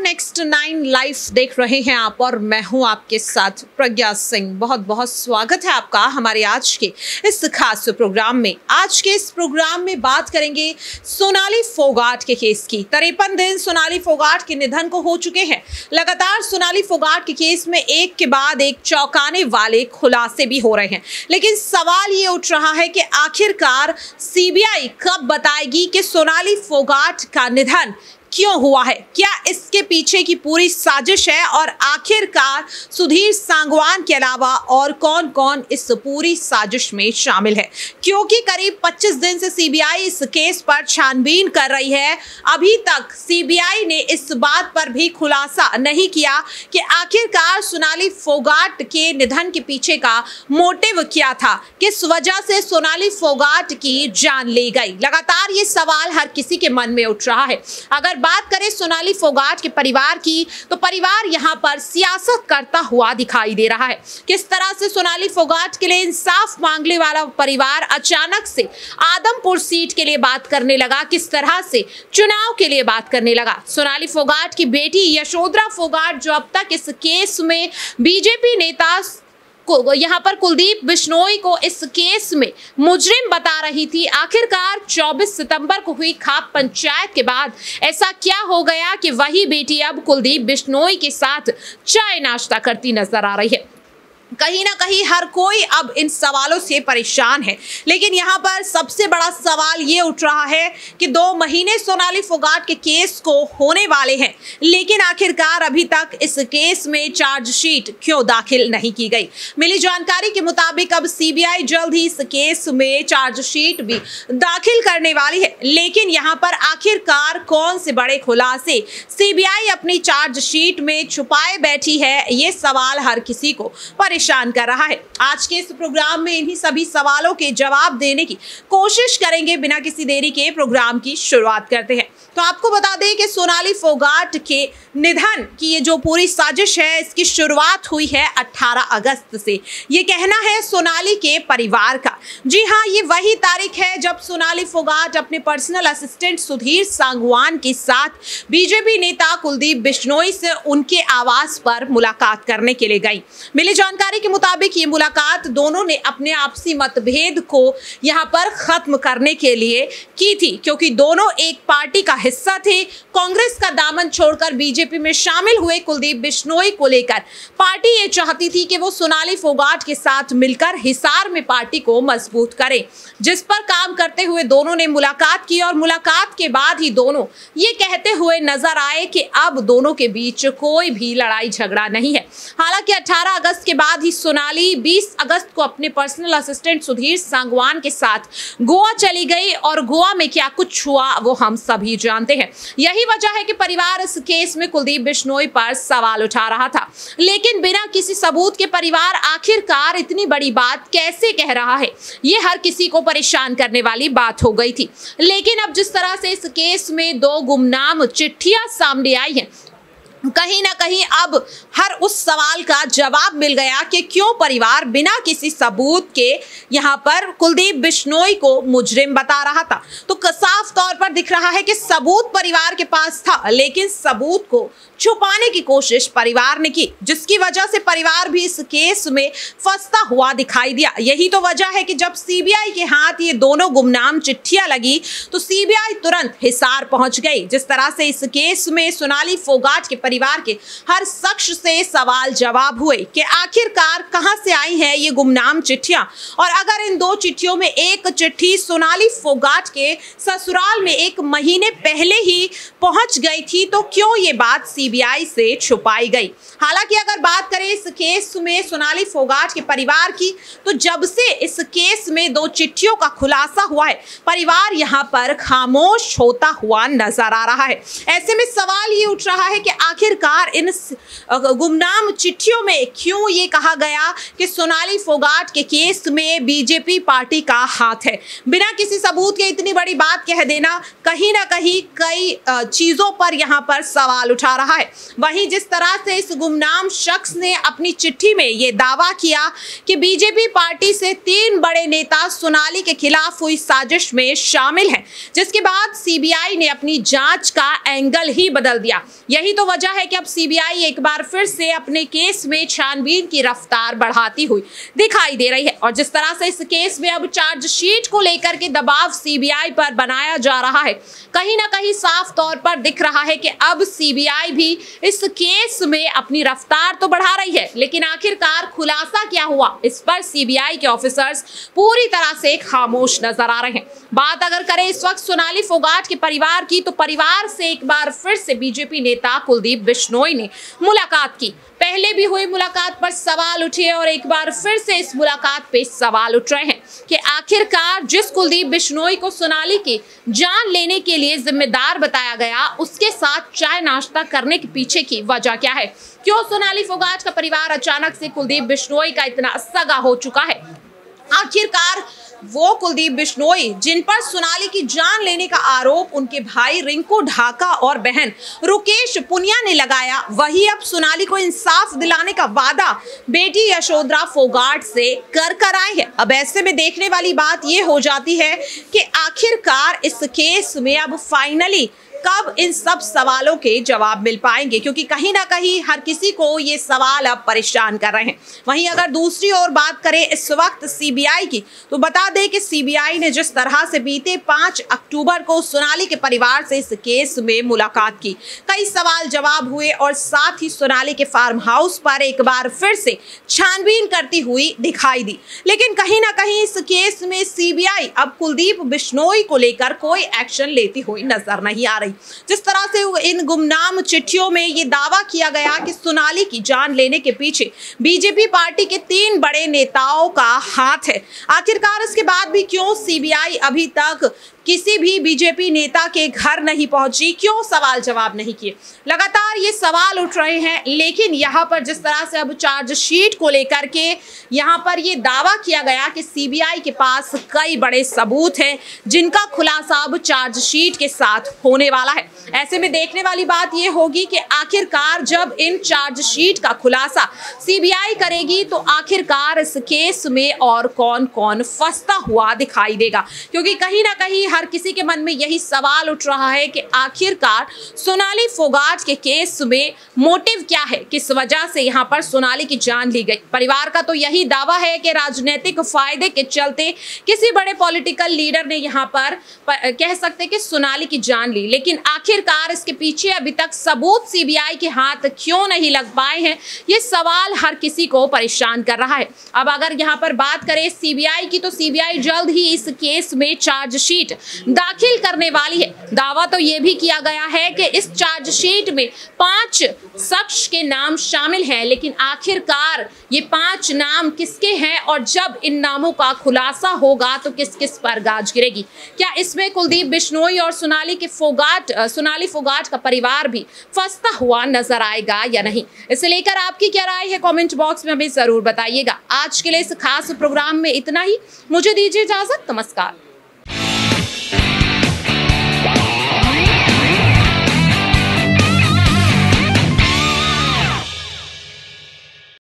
Next 9 live देख रहे हैं आप और मैं हूं आपके साथ प्रज्ञा सिंह। बहुत बहुत स्वागत है आपका हमारे आज के इस खास प्रोग्राम में। आज के इस प्रोग्राम में बात करेंगे सोनाली फोगाट के केस की। 53 दिन सोनाली फोगाट के निधन को हो चुके हैं। लगातार सोनाली फोगाट के केस में एक के बाद एक चौंकाने वाले खुलासे भी हो रहे हैं, लेकिन सवाल ये उठ रहा है कि आखिरकार सीबीआई कब बताएगी कि सोनाली फोगाट का निधन क्यों हुआ है, क्या इसके पीछे की पूरी साजिश है और आखिरकार सुधीर सांगवान के अलावा और कौन कौन इस पूरी साजिश में शामिल है। क्योंकि करीब 25 दिन से सीबीआई इस केस पर छानबीन कर रही है, अभी तक सीबीआई ने इस बात पर भी खुलासा नहीं किया कि आखिरकार सोनाली फोगाट के निधन के पीछे का मोटिव क्या था, किस वजह से सोनाली फोगाट की जान ले गई। लगातार ये सवाल हर किसी के मन में उठ रहा है। अगर बात करें सोनाली फोगाट के परिवार की, तो परिवार यहां पर सियासत करता हुआ दिखाई दे रहा है। किस तरह से सोनाली फोगाट के लिए इंसाफ मांगने वाला परिवार अचानक से आदमपुर सीट के लिए बात करने लगा, किस तरह से चुनाव के लिए बात करने लगा। सोनाली फोगाट की बेटी यशोधरा फोगाट, जो अब तक इस केस में बीजेपी नेता को यहाँ पर कुलदीप बिश्नोई को इस केस में मुजरिम बता रही थी, आखिरकार 24 सितंबर को हुई खाप पंचायत के बाद ऐसा क्या हो गया कि वही बेटी अब कुलदीप बिश्नोई के साथ चाय नाश्ता करती नजर आ रही है। कहीं ना कहीं हर कोई अब इन सवालों से परेशान है, लेकिन यहाँ पर सबसे बड़ा सवाल ये उठ रहा है कि 2 महीने सोनाली फोगाट के केस को होने वाले हैं, लेकिन आखिरकार अभी तक इस केस में चार्जशीट क्यों दाखिल नहीं की गई। मिली जानकारी के मुताबिक अब सीबीआई जल्द ही इस केस में चार्जशीट भी दाखिल करने वाली है, लेकिन यहाँ पर आखिरकार कौन से बड़े खुलासे सीबीआई अपनी चार्जशीट में छुपाए बैठी है, ये सवाल हर किसी को परेशान कर रहा है। आज के इस प्रोग्राम में इन्हीं सभी सवालों के जवाब देने की कोशिश करेंगे। बिना किसी देरी के प्रोग्राम की शुरुआत करते हैं। तो आपको बता दें कि सोनाली फोगाट के निधन की ये जो पूरी साजिश है, इसकी शुरुआत हुई है 18 अगस्त से। ये कहना है सोनाली के परिवार का। जी हाँ, ये वही तारीख है जब सोनाली फोगाट अपने पर्सनल असिस्टेंट सुधीर सांगवान के साथ बीजेपी नेता कुलदीप बिश्नोई से उनके आवास पर मुलाकात करने के लिए गई। मिली जानकारी के मुताबिक ये मुलाकात दोनों ने अपने आपसी मतभेद को यहाँ पर खत्म करने के लिए की थी, क्योंकि दोनों एक पार्टी का हिस्सा थे। कांग्रेस का दामन छोड़कर बीजेपी में शामिल हुए कुलदीप बिश्नोई को लेकर पार्टी ये चाहती थी कि वो सोनाली फोगाट के साथ मिलकर हिसार में पार्टी को मजबूत करे, जिस पर काम करते हुए दोनों ने मुलाकात की और मुलाकात के बाद ही दोनों ये कहते हुए नजर आए कि अब दोनों के बीच कोई भी लड़ाई झगड़ा नहीं है। हालांकि 18 अगस्त के बाद ही सोनाली 20 अगस्त को अपने पर्सनल असिस्टेंट सुधीर सांगवान के साथ गोवा चली गई और गोवा में क्या कुछ हुआ वो हम सभी जानते हैं। यही वजह है कि परिवार इस केस में कुलदीप बिश्नोई पर सवाल उठा रहा था, लेकिन बिना किसी सबूत के परिवार आखिरकार इतनी बड़ी बात कैसे कह रहा है, ये हर किसी को परेशान करने वाली बात हो गई थी। लेकिन अब जिस तरह से इस केस में 2 गुमनाम चिट्ठियां सामने आई हैं, कहीं ना कहीं अब हर उस सवाल का जवाब मिल गया कि क्यों परिवार बिना किसी सबूत के यहाँ पर कुलदीप बिश्नोई को मुजरिम बता रहा था। तो साफ तौर पर दिख रहा है कि सबूत परिवार के पास था, लेकिन सबूत को छुपाने की कोशिश परिवार ने की, जिसकी वजह से परिवार भी इस केस में फंसता हुआ दिखाई दिया। यही तो वजह है कि जब सीबीआई के हाथ ये दोनों गुमनाम चिट्ठियां लगी तो सीबीआई तुरंत हिसार पहुंच गई। जिस तरह से इस केस में सोनाली फोगाट के परिवार के हर शख्स से सवाल जवाब हुए कि आखिरकार कहां से आई है ये गुमनाम चिट्ठियां, और अगर इन 2 चिट्ठियों में एक चिट्ठी सोनाली फोगाट के ससुराल में 1 महीने पहले ही पहुंच गई थी, तो क्यों ये बात सीबीआई से छुपाई गई। हालांकि अगर बात करें इस केस में सोनाली फोगाट के परिवार की, तो जब से इस केस में 2 चिट्ठियों का खुलासा हुआ है, परिवार यहां पर खामोश होता हुआ नजर आ रहा है। ऐसे में सवाल ये उठ रहा है कि आखिरकार इन गुमनाम चिट्ठियों में क्यों ये कहा गया कि सोनाली फोगाट के केस में बीजेपी पार्टी का हाथ है। बिना किसी सबूत के इतनी बड़ी बात कह देना कहीं ना कहीं कई चीजों पर यहाँ पर सवाल उठा रहा है। वहीं जिस तरह से इस गुमनाम शख्स ने अपनी चिट्ठी में ये दावा किया कि बीजेपी पार्टी से 3 बड़े नेता सोनाली के खिलाफ हुई साजिश में शामिल हैं, जिसके बाद सीबीआई ने अपनी जांच का एंगल ही बदल दिया। यही तो वजह है कि अब सीबीआई एक बार फिर से अपने केस में छानबीन की रफ्तार बढ़ाती हुई दिखाई दे रही है। और जिस तरह से इस केस में अब चार्जशीट को लेकर के दबाव सीबीआई पर बनाया जा रहा है, कहीं ना कहीं साफ तौर पर दिख रहा है कि अब सीबीआई भी इस केस में अपनी रफ्तार तो बढ़ा रही है, लेकिन आखिरकार खुलासा क्या हुआ इस पर सीबीआई के ऑफिसर्स पूरी तरह से खामोश नजर आ रहे हैं। बात अगर करें इस वक्त सोनाली फोगाट के परिवार की, तो परिवार से एक बार फिर से बीजेपी नेता कुलदीप बिश्नोई ने मुलाकात की। पहले भी हुई मुलाकात पर सवाल उठे और एक बार फिर से इस मुलाकात पे सवाल उठ रहे हैं कि आखिरकार जिस कुलदीप बिश्नोई को सोनाली की जान लेने के लिए जिम्मेदार बताया गया, उसके साथ चाय नाश्ता करने के पीछे की वजह क्या है? क्यों सोनाली फोगाट का परिवार अचानक से कुलदीप बिश्नोई का इतना सगा हो चुका है? आखिरकार वो कुलदीप बिश्नोई जिन पर सोनाली की जान लेने का आरोप उनके भाई रिंकू ढाका और बहन रुकेश पुनिया ने लगाया, वही अब सोनाली को इंसाफ दिलाने का वादा बेटी यशोधरा फोगाट से कर आए हैं। अब ऐसे में देखने वाली बात ये हो जाती है कि आखिरकार इस केस में अब फाइनली कब इन सब सवालों के जवाब मिल पाएंगे, क्योंकि कहीं ना कहीं हर किसी को ये सवाल अब परेशान कर रहे हैं। वहीं अगर दूसरी ओर बात करें इस वक्त सीबीआई की, तो बता दें कि सीबीआई ने जिस तरह से बीते 5 अक्टूबर को सोनाली के परिवार से इस केस में मुलाकात की, कई सवाल जवाब हुए और साथ ही सोनाली के फार्म हाउस पर एक बार फिर से छानबीन करती हुई दिखाई दी। लेकिन कहीं ना कहीं इस केस में सीबीआई अब कुलदीप बिश्नोई को लेकर कोई एक्शन लेती हुई नजर नहीं आ रही। जिस तरह से इन गुमनाम चिट्ठियों में ये दावा किया गया कि सोनाली की जान लेने के पीछे बीजेपी पार्टी के 3 बड़े नेताओं का हाथ है, आखिरकार इसके बाद भी क्यों सीबीआई अभी तक किसी भी बीजेपी नेता के घर नहीं पहुंची, क्यों सवाल जवाब नहीं किए? लगातार ये सवाल उठ रहे हैं। लेकिन यहाँ पर जिस तरह से अब चार्जशीट को लेकर के यहाँ पर ये दावा किया गया कि सीबीआई के पास कई बड़े सबूत हैं जिनका खुलासा अब चार्जशीट के साथ होने वाला है। ऐसे में देखने वाली बात ये होगी कि आखिरकार जब इन चार्जशीट का खुलासा सीबीआई करेगी तो आखिरकार इस केस में और कौन कौन फंसता हुआ दिखाई देगा, क्योंकि कहीं ना कहीं हर किसी के मन में यही सवाल उठ रहा है कि आखिरकार सोनाली फोगाट के केस में मोटिव क्या है, किस वजह से यहाँ पर सोनाली की जान ली गई। परिवार का तो यही दावा है कि राजनीतिक फायदे के चलते किसी बड़े पॉलिटिकल लीडर ने यहाँ पर कह सकते कि सोनाली की जान ली, लेकिन आखिरकार इसके पीछे अभी तक सबूत सीबीआई के हाथ क्यों नहीं लग पाए हैं, ये सवाल हर किसी को परेशान कर रहा है। अब अगर यहाँ पर बात करें सीबीआई की, तो सीबीआई जल्द ही इस केस में चार्जशीट दाखिल करने वाली है। दावा तो यह भी किया गया है कि इस चार्जशीट में 5 शख्स के नाम शामिल हैं, लेकिन आखिरकार ये 5 नाम किसके हैं और जब इन नामों का खुलासा होगा तो किस किस पर गाज गिरेगी? क्या इसमें कुलदीप बिश्नोई और सोनाली फोगाट का परिवार भी फंसता हुआ नजर आएगा या नहीं? इसे लेकर आपकी क्या राय है, कमेंट बॉक्स में हमें जरूर बताइएगा। आज के लिए इस खास प्रोग्राम में इतना ही। मुझे दीजिए इजाजत। नमस्कार।